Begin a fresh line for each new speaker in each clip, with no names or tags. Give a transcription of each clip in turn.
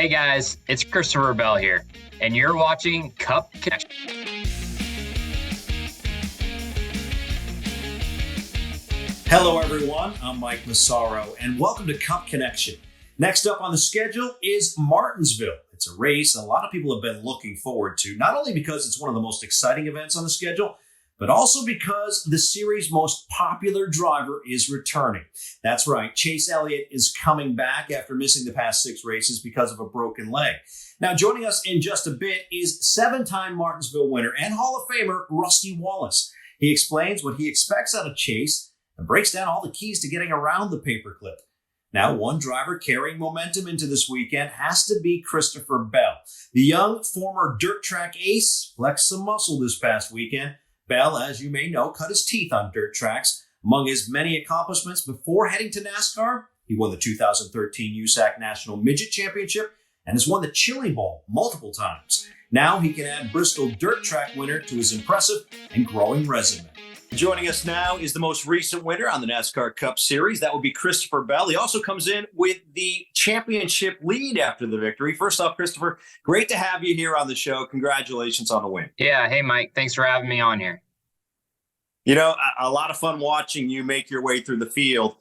Hey guys, it's Christopher Bell here, and you're watching Cup Connection.
Hello everyone, I'm Mike Massaro, and welcome to Cup Connection. Next up on the schedule is Martinsville. It's a race a lot of people have been looking forward to, not only because it's one of the most exciting events on the schedule, but also because the series' most popular driver is returning. That's right, Chase Elliott is coming back after missing the past 6 races because of a broken leg. Now, joining us in just a bit is 7-time Martinsville winner and Hall of Famer Rusty Wallace. He explains what he expects out of Chase and breaks down all the keys to getting around the paperclip. Now, one driver carrying momentum into this weekend has to be Christopher Bell. The young former dirt track ace flexed some muscle this past weekend. Bell, as you may know, cut his teeth on dirt tracks. Among his many accomplishments before heading to NASCAR, he won the 2013 USAC National Midget Championship and has won the Chili Bowl multiple times. Now he can add Bristol dirt track winner to his impressive and growing resume. Joining us now is the most recent winner on the NASCAR Cup Series. That will be Christopher Bell. He also comes in with the championship lead after the victory. First off, Christopher, great to have you here on the show. Congratulations on the win.
Yeah, hey Mike, thanks for having me on here.
You know, a lot of fun watching you make your way through the field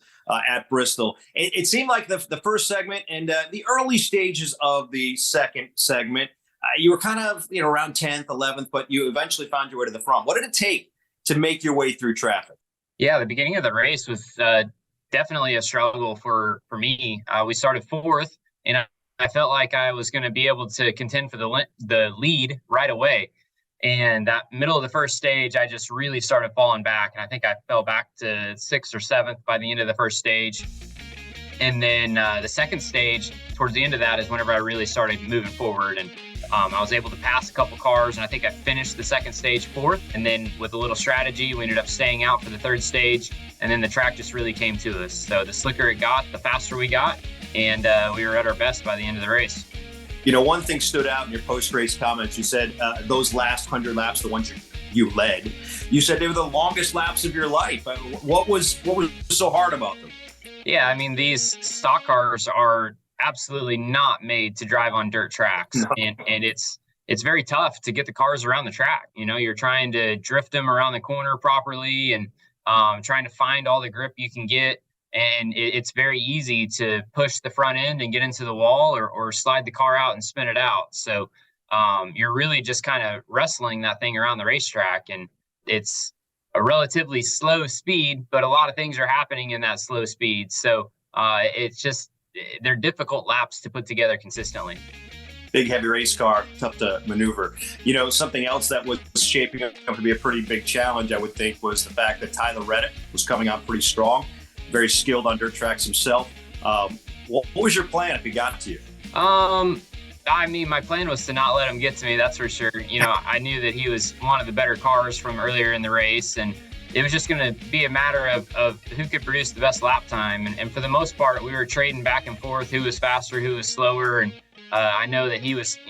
at Bristol. It seemed like the first segment and the early stages of the second segment, you were kind of around 10th, 11th, but you eventually found your way to the front. What did it take to make your way through traffic?
Yeah, the beginning of the race was definitely a struggle for me. We started 4th, and I felt like I was going to be able to contend for the lead right away. And that middle of the first stage, I just really started falling back. And I think I fell back to 6th or 7th by the end of the first stage. And then the second stage, towards the end of that, is whenever I really started moving forward. And I was able to pass a couple cars, and I think I finished the second stage 4th. And then with a little strategy, we ended up staying out for the third stage. And then the track just really came to us. So the slicker it got, the faster we got. And we were at our best by the end of the race.
You know, one thing stood out in your post-race comments. You said those last 100 laps, the ones you led, you said they were the longest laps of your life. What was so hard about them?
Yeah, I mean, these stock cars are absolutely not made to drive on dirt tracks. No. And it's very tough to get the cars around the track. You know, you're trying to drift them around the corner properly and trying to find all the grip you can get. And it's very easy to push the front end and get into the wall or slide the car out and spin it out. So you're really just kind of wrestling that thing around the racetrack. And it's a relatively slow speed, but a lot of things are happening in that slow speed. So they're difficult laps to put together consistently.
Big, heavy race car, tough to maneuver. You know, something else that was shaping up to be a pretty big challenge, I would think, was the fact that Tyler Reddick was coming on pretty strong. Very skilled on dirt tracks himself. What was your plan if he got to you?
I mean, my plan was to not let him get to me, that's for sure. You know, I knew that he was one of the better cars from earlier in the race, and it was just going to be a matter of who could produce the best lap time. And for the most part, we were trading back and forth, who was faster, who was slower. And I know that he was,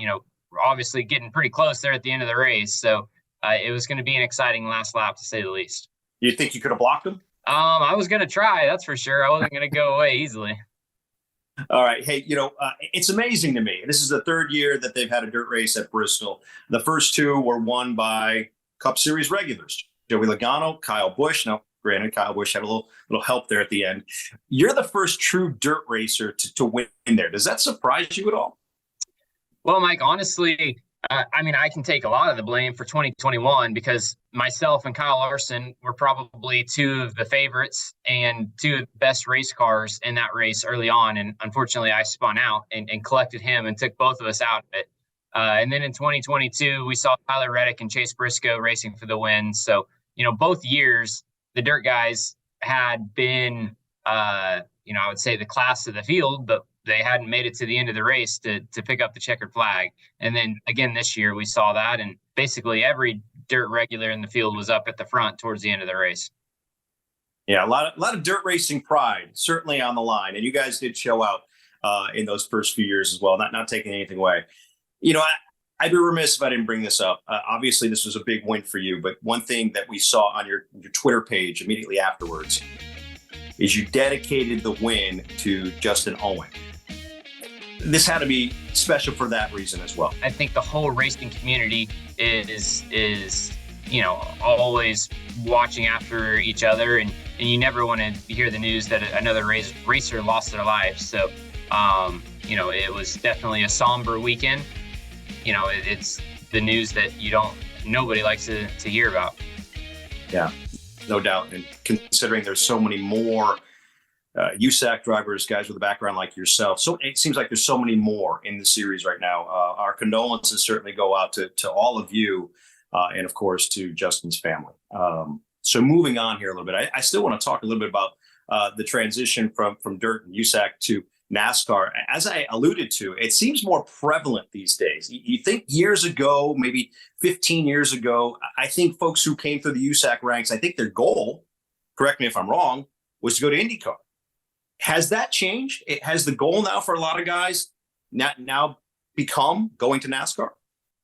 obviously getting pretty close there at the end of the race. So it was going to be an exciting last lap, to say the least.
You think you could have blocked him?
I was going to try, that's for sure. I wasn't going to go away easily.
All right. Hey, it's amazing to me. This is the 3rd year that they've had a dirt race at Bristol. The first 2 were won by Cup Series regulars, Joey Logano, Kyle Busch. Now, granted, Kyle Busch had a little help there at the end. You're the first true dirt racer to win there. Does that surprise you at all?
Well, Mike, honestly, I can take a lot of the blame for 2021 because myself and Kyle Larson were probably 2 of the favorites and 2 of the best race cars in that race early on. And unfortunately, I spun out and collected him and took both of us out of it. And then in 2022, we saw Tyler Reddick and Chase Briscoe racing for the win. So, both years, the dirt guys had been, I would say the class of the field, but they hadn't made it to the end of the race to pick up the checkered flag. And then again, this year we saw that, and basically every dirt regular in the field was up at the front towards the end of the race.
Yeah, a lot of dirt racing pride, certainly on the line. And you guys did show out in those first few years as well, not taking anything away. I'd be remiss if I didn't bring this up. Obviously, this was a big win for you, but one thing that we saw on your Twitter page immediately afterwards is you dedicated the win to Justin Owen. this had to be special for that reason as well.
I think the whole racing community is always watching after each other, and you never want to hear the news that another racer lost their life. So, it was definitely a somber weekend. It's the news that nobody likes to hear about.
Yeah, no doubt. And considering there's so many more USAC drivers, guys with a background like yourself, so it seems like there's so many more in the series right now. Our condolences certainly go out to all of you, and of course to Justin's family. So moving on here a little bit, I still want to talk a little bit about the transition from dirt and USAC to NASCAR. As I alluded to, it seems more prevalent these days. You think years ago, maybe 15 years ago, I think folks who came through the USAC ranks, I think their goal, correct me if I'm wrong, was to go to IndyCar. Has that changed? Has the goal now for a lot of guys now become going to NASCAR?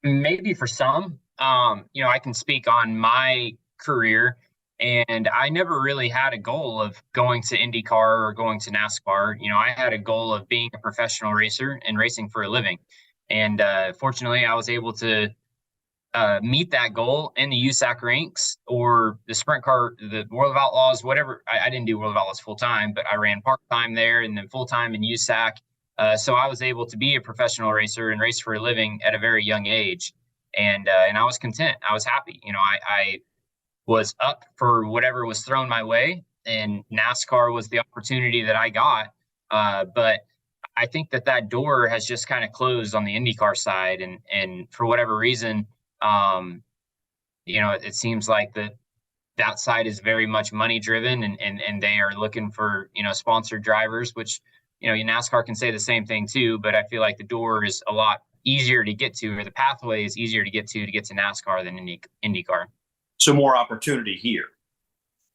Maybe for some. I can speak on my career, and I never really had a goal of going to IndyCar or going to NASCAR. I had a goal of being a professional racer and racing for a living. And fortunately, I was able to meet that goal in the USAC ranks or the sprint car, the World of Outlaws, whatever. I didn't do World of Outlaws full time, but I ran part-time there and then full-time in USAC. So I was able to be a professional racer and race for a living at a very young age. And I was content. I was happy. I was up for whatever was thrown my way, and NASCAR was the opportunity that I got. But I think that door has just kind of closed on the IndyCar side. And for whatever reason, it seems like that side is very much money driven, and they are looking for, sponsored drivers, which, NASCAR can say the same thing too, but I feel like the door is a lot easier to get to, or the pathway is easier to get to NASCAR than IndyCar.
So more opportunity here.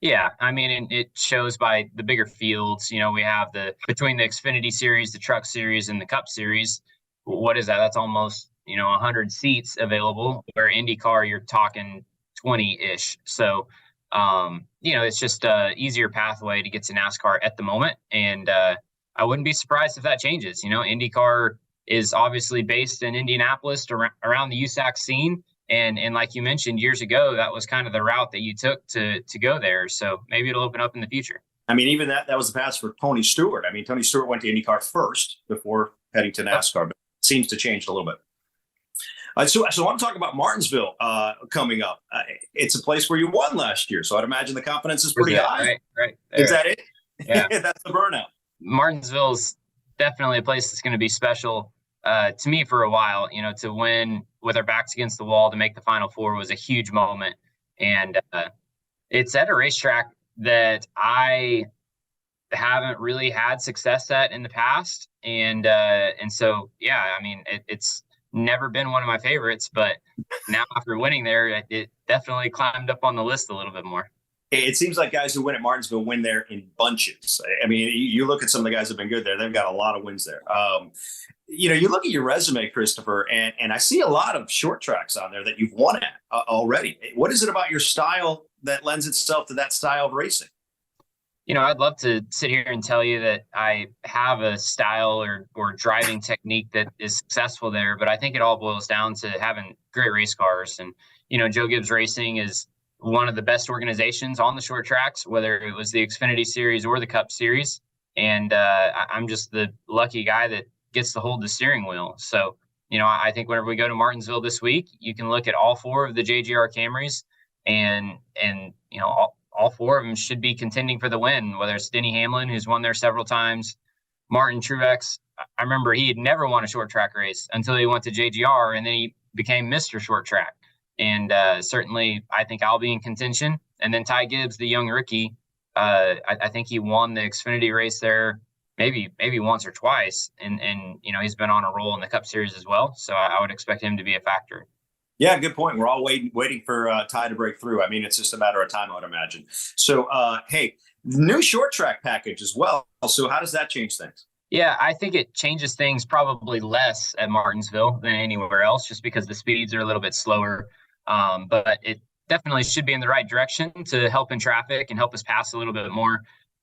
Yeah, I mean, it shows by the bigger fields. We have between the Xfinity Series, the Truck Series, and the Cup Series. What is that? That's almost 100 seats available. Where IndyCar, you're talking 20-ish. So, it's just a easier pathway to get to NASCAR at the moment, and I wouldn't be surprised if that changes. IndyCar is obviously based in Indianapolis around the USAC scene. And like you mentioned, years ago, that was kind of the route that you took to go there. So maybe it'll open up in the future.
I mean, even that was the path for Tony Stewart. I mean, Tony Stewart went to IndyCar first before heading to NASCAR, but it seems to change a little bit. So I want to talk about Martinsville coming up. It's a place where you won last year, so I'd imagine the confidence is pretty high.
Right.
Is that it?
Yeah.
That's the burnout.
Martinsville's definitely a place that's going to be special to me for a while. To win with our backs against the wall to make the Final Four was a huge moment. And it's at a racetrack that I haven't really had success at in the past. And so, yeah, I mean, it's never been one of my favorites, but now after winning there, it definitely climbed up on the list a little bit more.
It seems like guys who win at Martinsville win there in bunches. I mean, you look at some of the guys who've been good there; they've got a lot of wins there. You look at your resume, Christopher, and I see a lot of short tracks on there that you've won at already. What is it about your style that lends itself to that style of racing?
I'd love to sit here and tell you that I have a style or driving technique that is successful there, but I think it all boils down to having great race cars. And, Joe Gibbs Racing is one of the best organizations on the short tracks, whether it was the Xfinity Series or the Cup Series. And I'm just the lucky guy that gets to hold the steering wheel. So, I think whenever we go to Martinsville this week, you can look at all four of the JGR Camrys and all four of them should be contending for the win, whether it's Denny Hamlin, who's won there several times, Martin Truex. I remember he had never won a short track race until he went to JGR, and then he became Mr. Short Track. And certainly I think I'll be in contention. And then Ty Gibbs, the young rookie, I think he won the Xfinity race there maybe once or twice. And he's been on a roll in the Cup Series as well. So I would expect him to be a factor.
Yeah, good point. We're all waiting for Ty to break through. I mean, it's just a matter of time, I would imagine. So, hey, new short track package as well. So how does that change things?
Yeah, I think it changes things probably less at Martinsville than anywhere else, just because the speeds are a little bit slower. But it definitely should be in the right direction to help in traffic and help us pass a little bit more.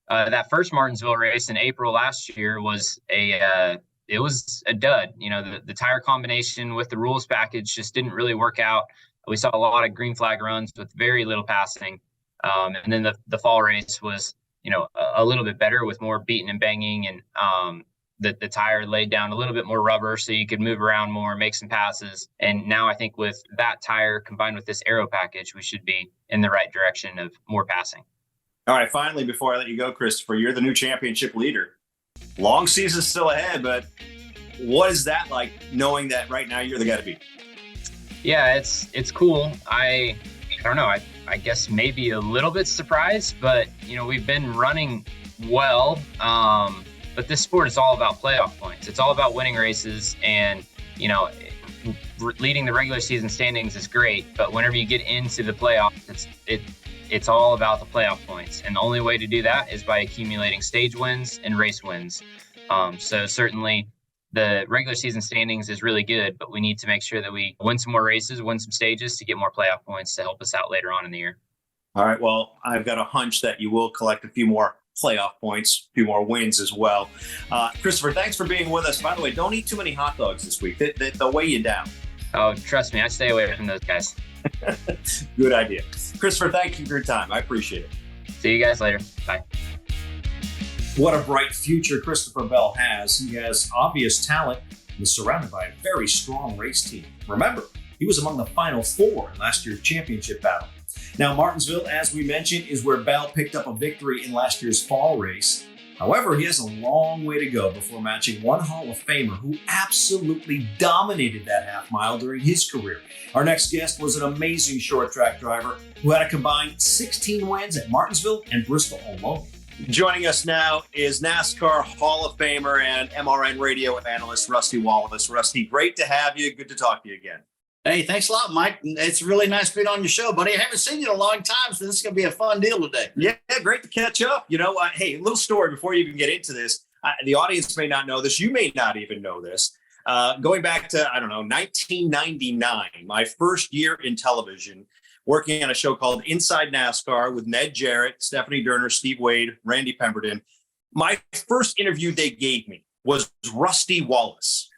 That first Martinsville race in April last year was a it was a dud. The tire combination with the rules package just didn't really work out. We saw a lot of green flag runs with very little passing. And then the fall race was, a little bit better with more beating and banging, and the tire laid down a little bit more rubber so you could move around more, make some passes. And now I think with that tire combined with this aero package, we should be in the right direction of more passing.
All right, finally, before I let you go, Christopher, you're the new championship leader. Long season still ahead, but what is that like, knowing that right now you're the guy to beat?
Yeah, it's cool. I don't know. I guess maybe a little bit surprised, but we've been running well. But this sport is all about playoff points. It's all about winning races, and leading the regular season standings is great. But whenever you get into the playoffs, it's all about the playoff points, and the only way to do that is by accumulating stage wins and race wins. So certainly the regular season standings is really good, but we need to make sure that we win some more races, win some stages to get more playoff points to help us out later on in the year.
All right. Well, I've got a hunch that you will collect a few more playoff points, a few more wins as well. Christopher, thanks for being with us. By the way, don't eat too many hot dogs this week. They'll weigh you down.
Oh, trust me, I stay away from those guys.
Good idea. Christopher, thank you for your time. I appreciate it.
See you guys later. Bye.
What a bright future Christopher Bell has. He has obvious talent and is surrounded by a very strong race team. Remember, he was among the final four in last year's championship battle. Now, Martinsville, as we mentioned, is where Bell picked up a victory in last year's fall race. However, he has a long way to go before matching one Hall of Famer who absolutely dominated that half mile during his career. Our next guest was an amazing short track driver who had a combined 16 wins at Martinsville and Bristol alone. Joining us now is NASCAR Hall of Famer and MRN radio analyst Rusty Wallace. Rusty, great to have you. Good to talk to you again.
Hey, thanks a lot, Mike. It's really nice being on your show, buddy. I haven't seen you in a long time, so this is going to be a fun deal today.
Yeah, great to catch up. Hey, a little story before you even get into this. The audience may not know this. You may not even know this. Going back to, 1999, my first year in television, working on a show called Inside NASCAR with Ned Jarrett, Stephanie Durner, Steve Wade, Randy Pemberton. My first interview they gave me was Rusty Wallace.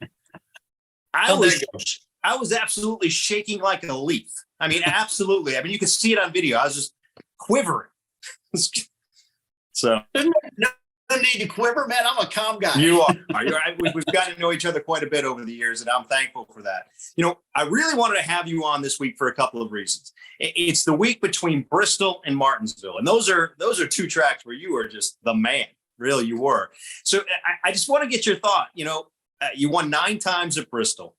I was absolutely shaking like a leaf. I mean, absolutely. I mean, you can see it on video. I was just quivering. So
no need to quiver, man. I'm a calm guy.
You are. We've gotten to know each other quite a bit over the years, and I'm thankful for that. I really wanted to have you on this week for a couple of reasons. It's the week between Bristol and Martinsville, and those are two tracks where you are just the man. Really, you were. So I just want to get your thought. You won 9 times at Bristol,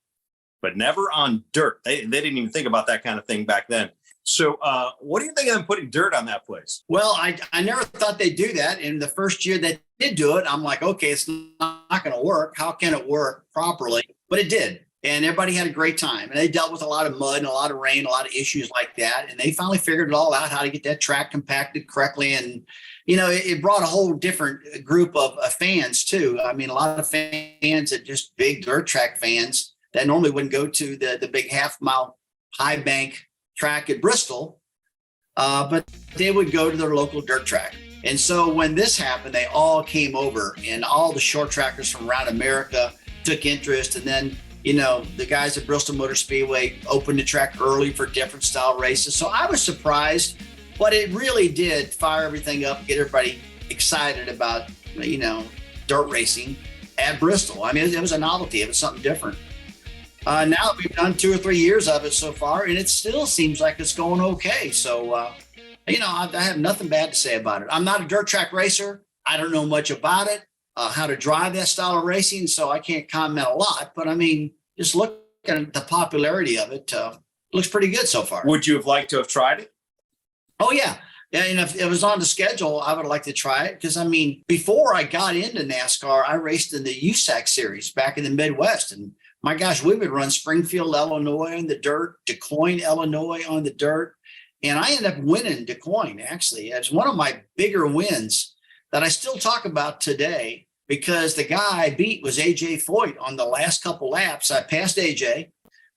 but never on dirt. They didn't even think about that kind of thing back then. So what do you think of them putting dirt on that place?
Well, I never thought they'd do that. In the first year they did do it, I'm like, okay, it's not going to work. How can it work properly? But it did. And everybody had a great time. And they dealt with a lot of mud and a lot of rain, a lot of issues like that. And they finally figured it all out, how to get that track compacted correctly. And, it brought a whole different group of fans too. I mean, a lot of fans that just big dirt track fans that normally wouldn't go to the big half-mile high bank track at Bristol, but they would go to their local dirt track. And so when this happened, they all came over, and all the short trackers from around America took interest. And then, the guys at Bristol Motor Speedway opened the track early for different style races. So I was surprised, but it really did fire everything up, get everybody excited about, dirt racing at Bristol. I mean, it was a novelty. It was something different. Now we've done 2 or 3 years of it so far, and it still seems like it's going okay. So, I have nothing bad to say about it. I'm not a dirt track racer. I don't know much about it, how to drive that style of racing, so I can't comment a lot. But, just looking at the popularity of it, looks pretty good so far.
Would you have liked to have tried it?
Oh, yeah. Yeah, and if it was on the schedule, I would like to try it because, before I got into NASCAR, I raced in the USAC series back in the Midwest, and my gosh, we would run Springfield, Illinois on the dirt, DuQuoin, Illinois on the dirt. And I ended up winning DuQuoin, actually. It's one of my bigger wins that I still talk about today because the guy I beat was AJ Foyt on the last couple laps. I passed AJ,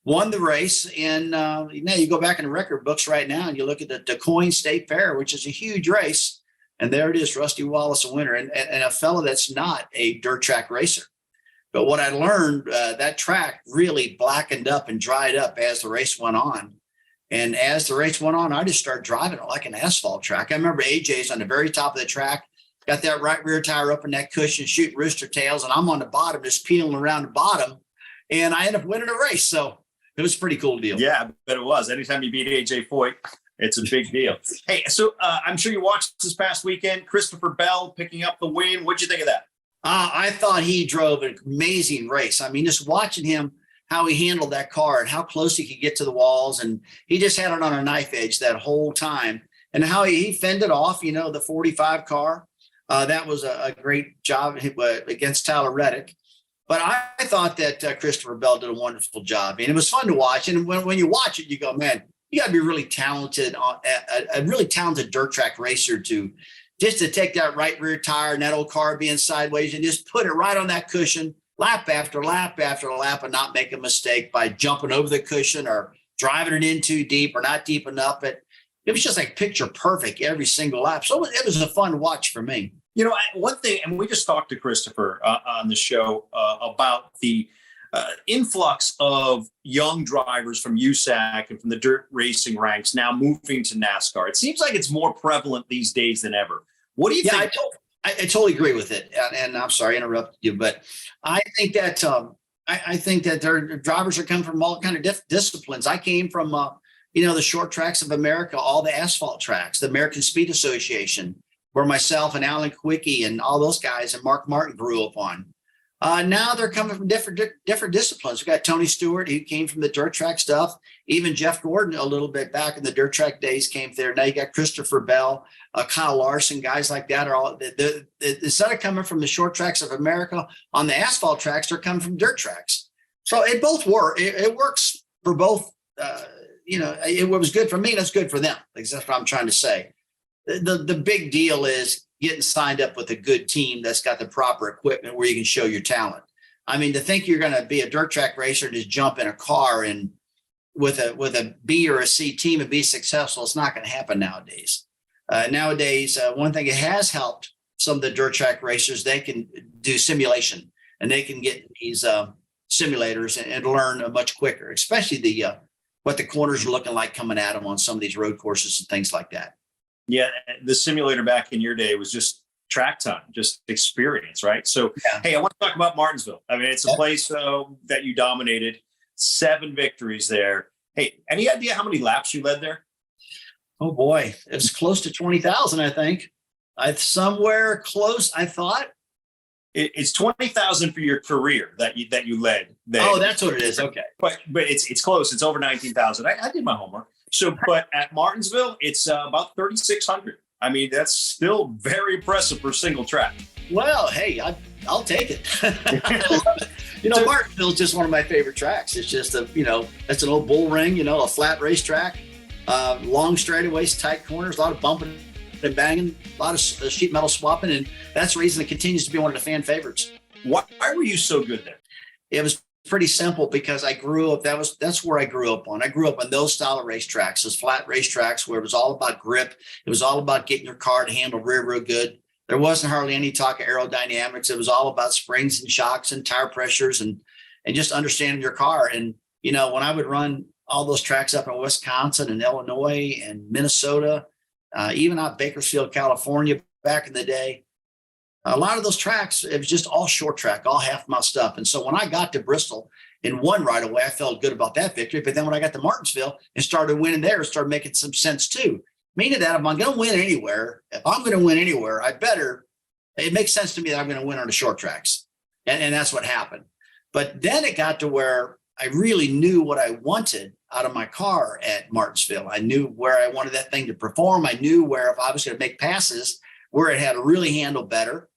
won the race. And you go back in the record books right now and you look at the DuQuoin State Fair, which is a huge race. And there it is, Rusty Wallace, a winner, and a fella that's not a dirt track racer. But what I learned, that track really blackened up and dried up as the race went on. And as the race went on, I just started driving it like an asphalt track. I remember AJ's on the very top of the track, got that right rear tire up in that cushion, shooting rooster tails, and I'm on the bottom, just peeling around the bottom. And I ended up winning a race. So it was a pretty cool deal.
Yeah, I bet it was. Anytime you beat AJ Foyt, it's a big deal. Hey, so I'm sure you watched this past weekend, Christopher Bell picking up the win. What'd you think of that?
I thought he drove an amazing race. I mean, just watching him, how he handled that car and how close he could get to the walls. And he just had it on a knife edge that whole time. And how he fended off, the 45 car. That was a great job against Tyler Reddick. But I thought that Christopher Bell did a wonderful job. And it was fun to watch. And when you watch it, you go, man, you got to be really talented, a really talented dirt track racer to take that right rear tire and that old car being sideways and just put it right on that cushion, lap after lap after lap, and not make a mistake by jumping over the cushion or driving it in too deep or not deep enough. It was just like picture perfect every single lap. So it was a fun watch for me.
One thing, and we just talked to Christopher on the show about the influx of young drivers from USAC and from the dirt racing ranks now moving to NASCAR. It seems like it's more prevalent these days than ever. What do you think?
I totally agree with it. And I'm sorry I interrupted you, but I think that I think that their drivers are coming from all kind of disciplines. I came from the short tracks of America, all the asphalt tracks, the American Speed Association, where myself and Alan Quickie and all those guys and Mark Martin grew up on. Now they're coming from different disciplines. We've got Tony Stewart, who came from the dirt track stuff. Even Jeff Gordon, a little bit back in the dirt track days, came there. Now you got Christopher Bell, Kyle Larson, guys like that are all. Instead of coming from the short tracks of America on the asphalt tracks, they're coming from dirt tracks. So it both work. It works for both. It was good for me and it's good for them. That's what I'm trying to say. The big deal is getting signed up with a good team that's got the proper equipment where you can show your talent. I mean, to think you're going to be a dirt track racer and just jump in a car and with a B or a C team and be successful, it's not going to happen nowadays. One thing it has helped some of the dirt track racers, they can do simulation and they can get these simulators and learn much quicker, especially what the corners are looking like coming at them on some of these road courses and things like that.
Yeah, the simulator back in your day was just track time, just experience, right? So, Hey, I want to talk about Martinsville. I mean, it's a place that you dominated, 7 victories there. Hey, any idea how many laps you led there?
Oh, boy. It was close to 20,000, I think. Somewhere close, I thought.
It's 20,000 for your career that you led there.
Oh, that's what it is. Okay.
But it's close. It's over 19,000. I did my homework. So, but at Martinsville, it's about 3,600. I mean, that's still very impressive for single track.
Well, hey, I'll take it. I love it. Martinsville is just one of my favorite tracks. It's just it's an old bull ring, a flat racetrack, long straightaways, tight corners, a lot of bumping and banging, a lot of sheet metal swapping. And that's the reason it continues to be one of the fan favorites.
Why were you so good there?
It was pretty simple because I grew up. That's where I grew up on. I grew up on those style of racetracks, those flat racetracks where it was all about grip. It was all about getting your car to handle real good. There wasn't hardly any talk of aerodynamics. It was all about springs and shocks and tire pressures and just understanding your car. And when I would run all those tracks up in Wisconsin and Illinois and Minnesota, even out Bakersfield, California, back in the day, a lot of those tracks, it was just all short track, all half mile stuff. And so when I got to Bristol and won right away, I felt good about that victory. But then when I got to Martinsville and started winning there, it started making some sense too. Meaning that if I'm going to win anywhere, it makes sense to me that I'm going to win on the short tracks. And that's what happened. But then it got to where I really knew what I wanted out of my car at Martinsville. I knew where I wanted that thing to perform. I knew where if I was going to make passes, where it had to really handle better.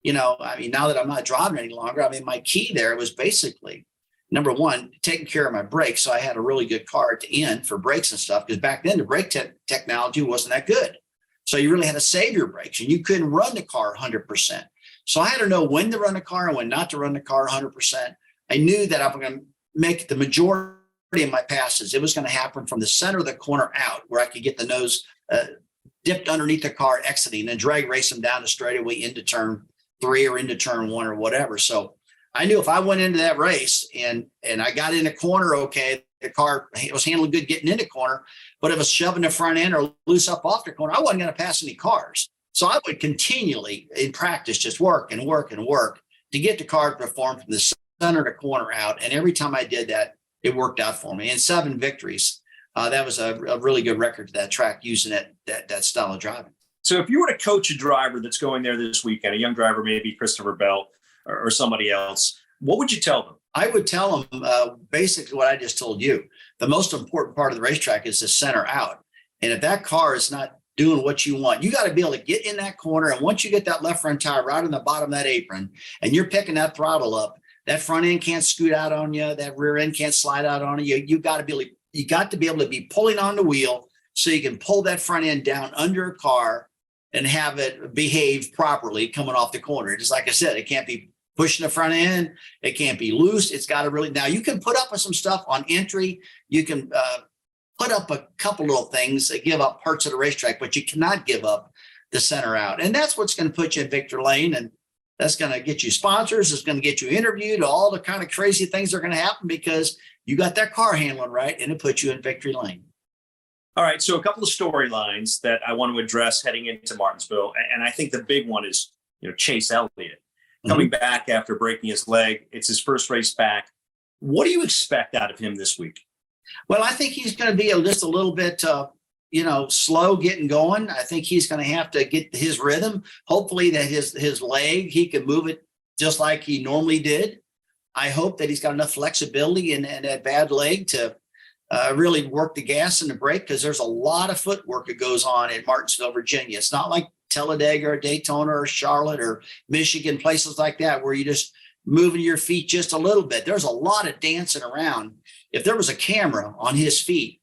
Now that I'm not driving any longer, my key there was basically, number one, taking care of my brakes. So I had a really good car at the end for brakes and stuff, because back then the brake technology wasn't that good. So you really had to save your brakes and you couldn't run the car 100%. So I had to know when to run the car and when not to run the car 100%. I knew that I'm going to make the majority of my passes. It was going to happen from the center of the corner out, where I could get the nose dipped underneath the car exiting and drag race them down the straightaway into turn 3 or into turn 1 or whatever. So I knew if I went into that race and I got in a corner, okay, the car was handling good getting into corner, but if it was shoving the front end or loose up off the corner, I wasn't going to pass any cars. So I would continually in practice just work and work and work to get the car to perform from the center to corner out. And every time I did that, it worked out for me. And 7 victories. That was a really good record to that track using that style of driving.
So if you were to coach a driver that's going there this weekend, a young driver, maybe Christopher Bell or somebody else, what would you tell them?
I would tell them basically what I just told you. The most important part of the racetrack is the center out. And if that car is not doing what you want, you got to be able to get in that corner. And once you get that left front tire right on the bottom of that apron and you're picking that throttle up, that front end can't scoot out on you. That rear end can't slide out on you. You got to be able to be pulling on the wheel so you can pull that front end down under a car and have it behave properly coming off the corner. Just like I said, it can't be pushing the front end. It can't be loose. It's got to really, now you can put up with some stuff on entry. You can put up a couple little things that give up parts of the racetrack, but you cannot give up the center out. And that's what's going to put you in victory lane. And that's going to get you sponsors. It's going to get you interviewed. All the kind of crazy things are going to happen because you got that car handling right and it puts you in victory lane.
All right. So a couple of storylines that I want to address heading into Martinsville. And I think the big one is, Chase Elliott coming back after breaking his leg. It's his first race back. What do you expect out of him this week?
Well, I think he's going to be just a little bit, slow getting going. I think he's going to have to get his rhythm. Hopefully that his leg, he can move it just like he normally did. I hope that he's got enough flexibility in that bad leg to really work the gas and the brake, because there's a lot of footwork that goes on in Martinsville, Virginia. It's not like Talladega or Daytona or Charlotte or Michigan, places like that, where you just moving your feet just a little bit. There's a lot of dancing around. If there was a camera on his feet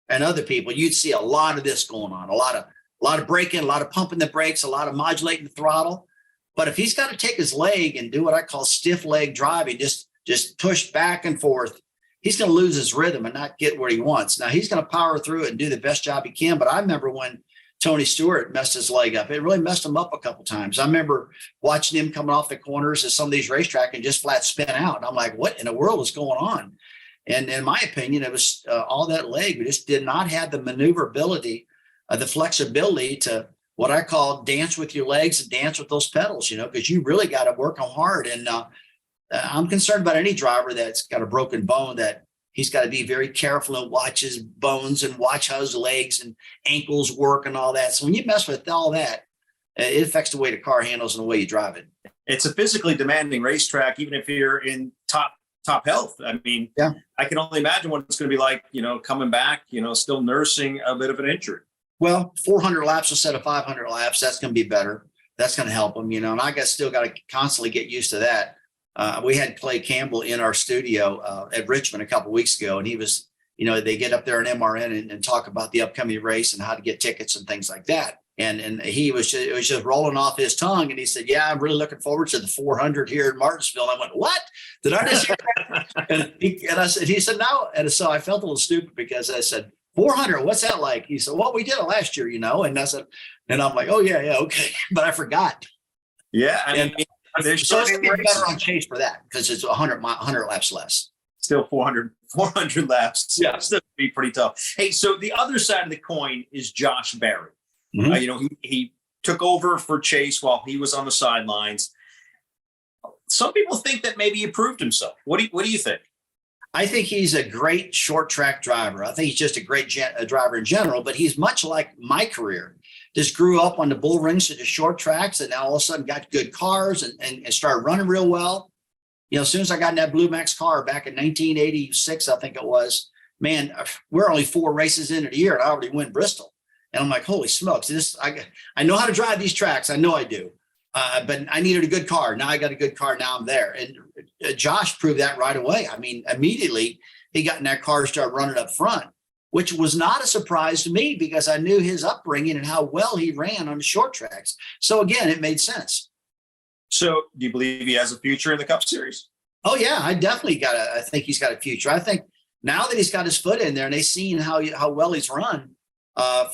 and other people, you'd see a lot of this going on, a lot of braking, a lot of pumping the brakes, a lot of modulating the throttle. But if he's got to take his leg and do what I call stiff leg driving, just push back and forth, he's going to lose his rhythm and not get where he wants. Now, he's going to power through it and do the best job he can. But I remember when Tony Stewart messed his leg up, it really messed him up a couple times. I remember watching him coming off the corners at some of these racetracks and just flat spin out. And I'm like, what in the world is going on? And in my opinion, it was all that leg. We just did not have the maneuverability, the flexibility to what I call dance with your legs and dance with those pedals, because you really got to work them hard. And I'm concerned about any driver that's got a broken bone, that he's got to be very careful and watch his bones and watch how his legs and ankles work and all that. So when you mess with all that, it affects the way the car handles and the way you drive it. It's
a physically demanding racetrack, even if you're in top health. I mean, yeah. I can only imagine what it's going to be like, coming back, still nursing a bit of an injury.
Well, 400 laps instead of 500 laps, that's going to be better. That's going to help him, and I still got to constantly get used to that. We had Clay Campbell in our studio at Richmond a couple of weeks ago, and he was, they get up there on MRN and talk about the upcoming race and how to get tickets and things like that. And it was just rolling off his tongue. And he said, yeah, I'm really looking forward to the 400 here in Martinsville. I went, what? Did I just hear that? and he said, no. And so I felt a little stupid because I said, 400, what's that like? He said, well, we did it last year, And I said, and I'm like, oh, yeah, okay. But I forgot.
Yeah.
So it's better on Chase for that, because it's 100 laps less.
Still 400 laps. Yeah, still be pretty tough. Hey, so the other side of the coin is Josh Berry. Mm-hmm. He took over for Chase while he was on the sidelines. Some people think that maybe he proved himself. What do you think? I think he's a great short track driver. I think he's just a great driver in general, but he's much like my career. Just grew up on the bull rings of the short tracks, and now all of a sudden got good cars and started running real well. As soon as I got in that Blue Max car back in 1986, I think it was, man, we're only 4 races into the year and I already win Bristol. And I'm like, holy smokes, I know how to drive these tracks. I know I do. But I needed a good car. Now I got a good car. Now I'm there. And Josh proved that right away. I mean, immediately he got in that car and started running up front, which was not a surprise to me because I knew his upbringing and how well he ran on the short tracks. So again, it made sense. So do you believe he has a future in the Cup Series? Oh yeah, I think he's got a future. I think now that he's got his foot in there and they've seen how well he's run,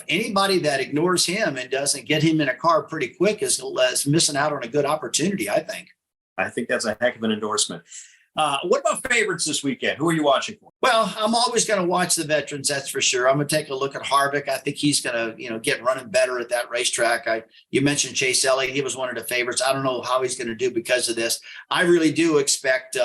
anybody that ignores him and doesn't get him in a car pretty quick is missing out on a good opportunity, I think. I think that's a heck of an endorsement. What about favorites this weekend? Who are you watching for?
Well, I'm always going to watch the veterans, that's for sure. I'm going to take a look at Harvick. I think he's going to, get running better at that racetrack. You mentioned Chase Elliott. He was one of the favorites. I don't know how he's going to do because of this. I really do expect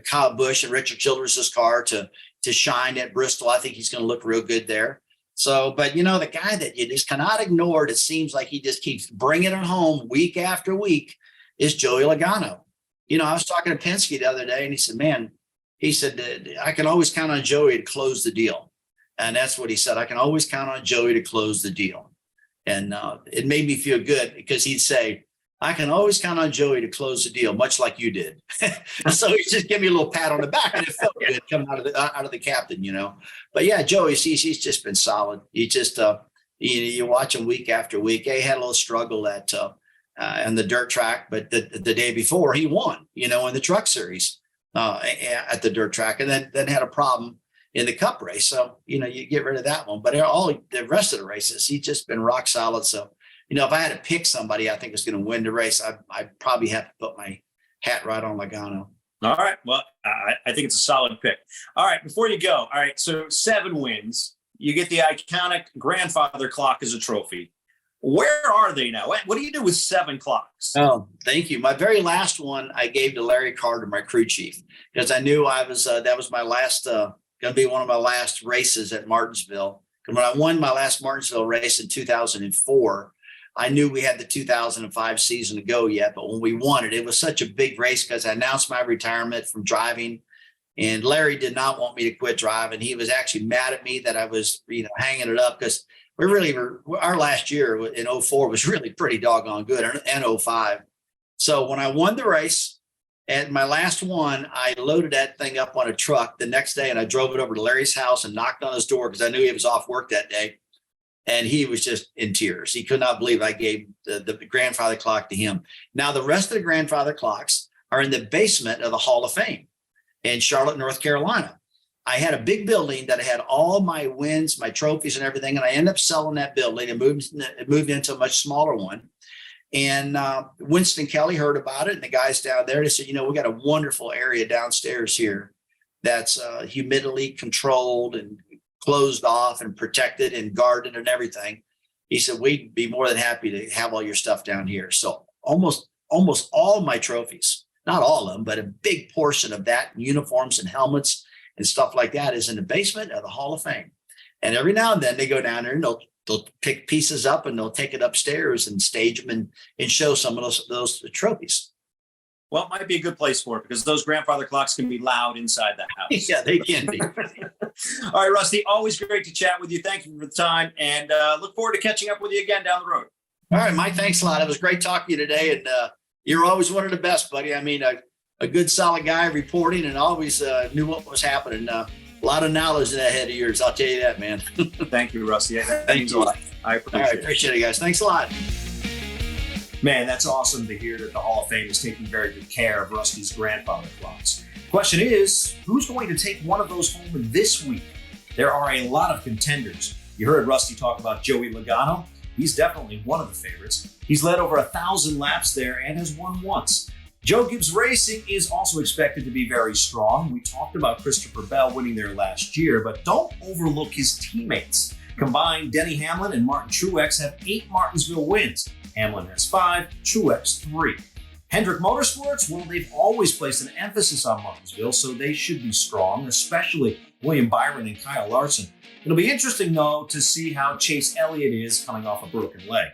Kyle Busch and Richard Childress's car to shine at Bristol. I think he's going to look real good there. So, but the guy that you just cannot ignore, it seems like he just keeps bringing it home week after week, is Joey Logano. I was talking to Penske the other day, and he said, I can always count on Joey to close the deal. And that's what he said. I can always count on Joey to close the deal. And it made me feel good because he'd say, I can always count on Joey to close the deal, much like you did. So he just gave me a little pat on the back, and it felt good coming out of the captain, But yeah, Joey, he's just been solid. He just, you watch him week after week. He had a little struggle at on the dirt track, but the day before he won, in the truck series at the dirt track, and then had a problem in the cup race. So, you get rid of that one, but all the rest of the races, he's just been rock solid. So, if I had to pick somebody I think is going to win the race, I probably have to put my hat right on Logano.
All right. Well, I think it's a solid pick. All right. Before you go. All right. So 7 wins, you get the iconic grandfather clock as a trophy. Where are they now? What do you do with 7 clocks?
Oh, thank you. My very last one I gave to Larry Carter, my crew chief, because I knew that was my last, going to be one of my last races at Martinsville. And when I won my last Martinsville race in 2004, I knew we had the 2005 season to go yet, but when we won it, it was such a big race because I announced my retirement from driving, and Larry did not want me to quit driving. He was actually mad at me that I was, hanging it up because our last year in 04 was really pretty doggone good, and 05. So when I won the race, and my last one, I loaded that thing up on a truck the next day, and I drove it over to Larry's house and knocked on his door because I knew he was off work that day. And he was just in tears. He could not believe I gave the grandfather clock to him. Now, the rest of the grandfather clocks are in the basement of the Hall of Fame in Charlotte, North Carolina. I had a big building that had all my wins, my trophies and everything. And I ended up selling that building and moved into a much smaller one. And Winston Kelly heard about it. And the guys down there, they said, we got a wonderful area downstairs here that's humidity controlled and closed off and protected and guarded and everything. He said, we'd be more than happy to have all your stuff down here. So almost all my trophies, not all of them, but a big portion of that, uniforms and helmets and stuff like that, is in the basement of the Hall of Fame. And every now and then they go down there and they'll pick pieces up and they'll take it upstairs and stage them and show some of those trophies.
Well, it might be a good place for it because those grandfather clocks can be loud inside the house.
Yeah, they can be.
All right, Rusty, always great to chat with you. Thank you for the time, and look forward to catching up with you again down the road.
All right, Mike, thanks a lot. It was great talking to you today, and you're always one of the best, buddy. I mean, a good, solid guy reporting and always knew what was happening. A lot of knowledge in that head of yours, I'll tell you that, man.
Thank you, Rusty.
Thank you.
I appreciate it.
Appreciate it, guys. Thanks a lot.
Man, that's awesome to hear that the Hall of Fame is taking very good care of Rusty's grandfather clocks. Question is, who's going to take one of those home this week? There are a lot of contenders. You heard Rusty talk about Joey Logano. He's definitely one of the favorites. He's led over 1,000 laps there and has won once. Joe Gibbs Racing is also expected to be very strong. We talked about Christopher Bell winning there last year, but don't overlook his teammates. Combined, Denny Hamlin and Martin Truex have 8 Martinsville wins. Hamlin has 5, Truex 3. Hendrick Motorsports, well, they've always placed an emphasis on Martinsville, so they should be strong, especially William Byron and Kyle Larson. It'll be interesting, though, to see how Chase Elliott is coming off a broken leg.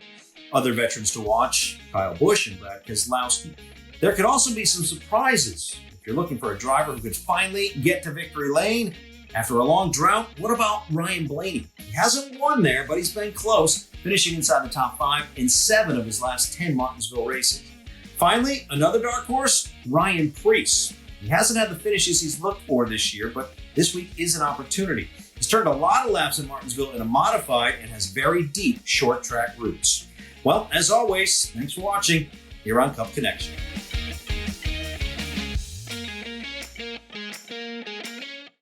Other veterans to watch, Kyle Busch and Brad Keselowski. There could also be some surprises. If you're looking for a driver who could finally get to victory lane after a long drought, what about Ryan Blaney? He hasn't won there, but he's been close, finishing inside the top 5 in 7 of his last 10 Martinsville races. Finally, another dark horse, Ryan Preece. He hasn't had the finishes he's looked for this year, but this week is an opportunity. He's turned a lot of laps in Martinsville in a modified and has very deep short track routes. Well, as always, thanks for watching here on Cup Connection.